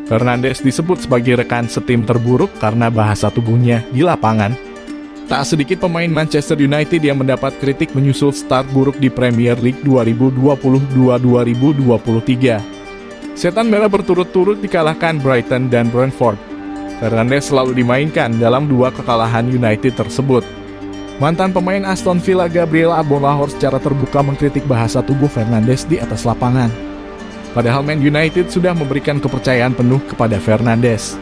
Fernandes disebut sebagai rekan setim terburuk karena bahasa tubuhnya di lapangan. Tak sedikit pemain Manchester United yang mendapat kritik menyusul start buruk di Premier League 2022-2023. Setan merah berturut-turut dikalahkan Brighton dan Brentford. Fernandes selalu dimainkan dalam dua kekalahan United tersebut. Mantan pemain Aston Villa Gabriel Agbonlahor secara terbuka mengkritik bahasa tubuh Fernandes di atas lapangan. Padahal Man United sudah memberikan kepercayaan penuh kepada Fernandes.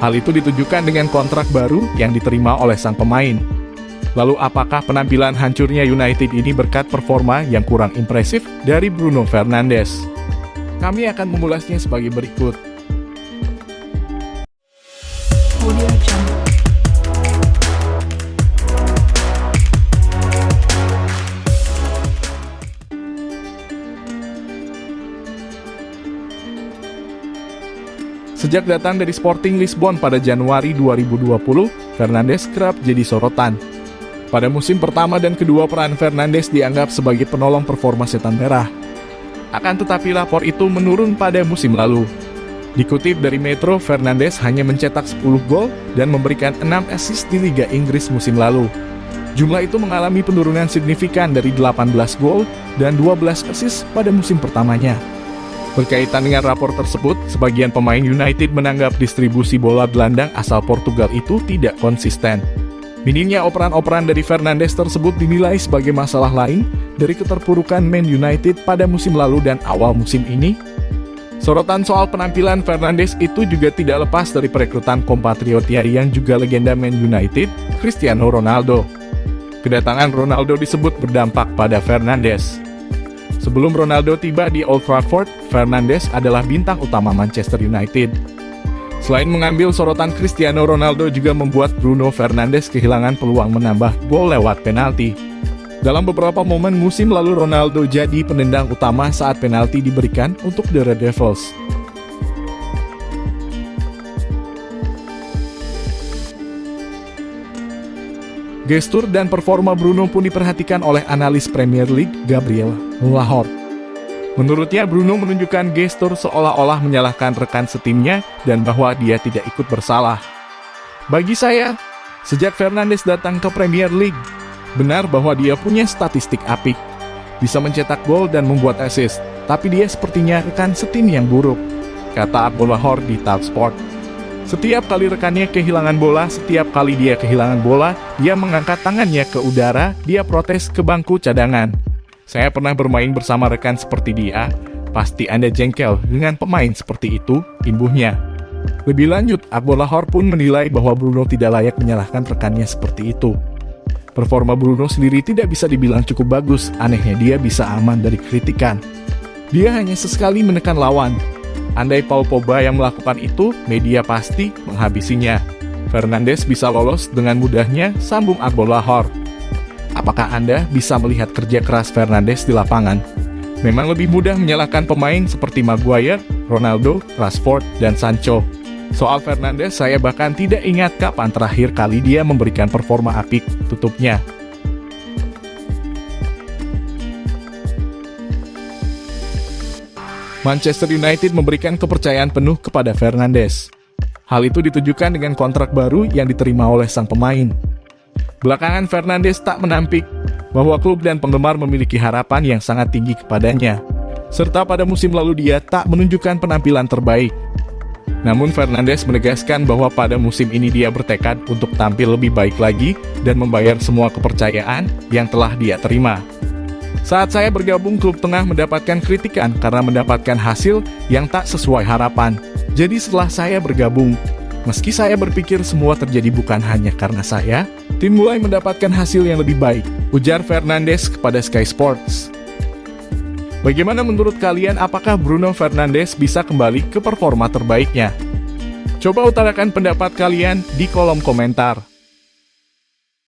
Hal itu ditujukan dengan kontrak baru yang diterima oleh sang pemain. Lalu apakah penampilan hancurnya United ini berkat performa yang kurang impresif dari Bruno Fernandes? Kami akan mengulasnya sebagai berikut. Sejak datang dari Sporting Lisbon pada Januari 2020, Fernandes kerap jadi sorotan. Pada musim pertama dan kedua, peran Fernandes dianggap sebagai penolong performa Setan Merah. Akan tetapi lapor itu menurun pada musim lalu. Dikutip dari Metro, Fernandes hanya mencetak 10 gol dan memberikan 6 assist di Liga Inggris musim lalu. Jumlah itu mengalami penurunan signifikan dari 18 gol dan 12 assist pada musim pertamanya. Berkaitan dengan rapor tersebut, sebagian pemain United menganggap distribusi bola gelandang asal Portugal itu tidak konsisten. Minimnya operan-operan dari Fernandes tersebut dinilai sebagai masalah lain dari keterpurukan Man United pada musim lalu dan awal musim ini. Sorotan soal penampilan Fernandes itu juga tidak lepas dari perekrutan kompatriotnya yang juga legenda Man United, Cristiano Ronaldo. Kedatangan Ronaldo disebut berdampak pada Fernandes. Sebelum Ronaldo tiba di Old Trafford, Fernandes adalah bintang utama Manchester United. Selain mengambil sorotan, Cristiano Ronaldo juga membuat Bruno Fernandes kehilangan peluang menambah gol lewat penalti. Dalam beberapa momen musim lalu, Ronaldo jadi penendang utama saat penalti diberikan untuk The Red Devils. Gestur dan performa Bruno pun diperhatikan oleh analis Premier League Gabriel Agbonlahor. Menurutnya, Bruno menunjukkan gestur seolah-olah menyalahkan rekan setimnya dan bahwa dia tidak ikut bersalah. Bagi saya, sejak Fernandes datang ke Premier League, benar bahwa dia punya statistik apik, bisa mencetak gol dan membuat assist, tapi dia sepertinya rekan setim yang buruk, kata Agbonlahor di Talksport. Setiap kali rekannya kehilangan bola, dia mengangkat tangannya ke udara, dia protes ke bangku cadangan. Saya pernah bermain bersama rekan seperti dia, pasti Anda jengkel dengan pemain seperti itu, imbuhnya. Lebih lanjut, Agbonlahor pun menilai bahwa Bruno tidak layak menyalahkan rekannya seperti itu. Performa Bruno sendiri tidak bisa dibilang cukup bagus, anehnya dia bisa aman dari kritikan. Dia hanya sesekali menekan lawan. Andai Paul Pogba yang melakukan itu, media pasti menghabisinya. Fernandes bisa lolos dengan mudahnya, sambung Agbonlahor. Apakah Anda bisa melihat kerja keras Fernandes di lapangan? Memang lebih mudah menyalahkan pemain seperti Maguire, Ronaldo, Rashford, dan Sancho. Soal Fernandes, saya bahkan tidak ingat kapan terakhir kali dia memberikan performa apik, tutupnya. Manchester United memberikan kepercayaan penuh kepada Fernandes. Hal itu ditujukan dengan kontrak baru yang diterima oleh sang pemain. Belakangan Fernandes tak menampik bahwa klub dan penggemar memiliki harapan yang sangat tinggi kepadanya, serta pada musim lalu dia tak menunjukkan penampilan terbaik. Namun Fernandes menegaskan bahwa pada musim ini dia bertekad untuk tampil lebih baik lagi dan membayar semua kepercayaan yang telah dia terima. Saat saya bergabung, klub tengah mendapatkan kritikan karena mendapatkan hasil yang tak sesuai harapan. Jadi setelah saya bergabung, meski saya berpikir semua terjadi bukan hanya karena saya, tim mulai mendapatkan hasil yang lebih baik, ujar Fernandes kepada Sky Sports. Bagaimana menurut kalian, apakah Bruno Fernandes bisa kembali ke performa terbaiknya? Coba utarakan pendapat kalian di kolom komentar.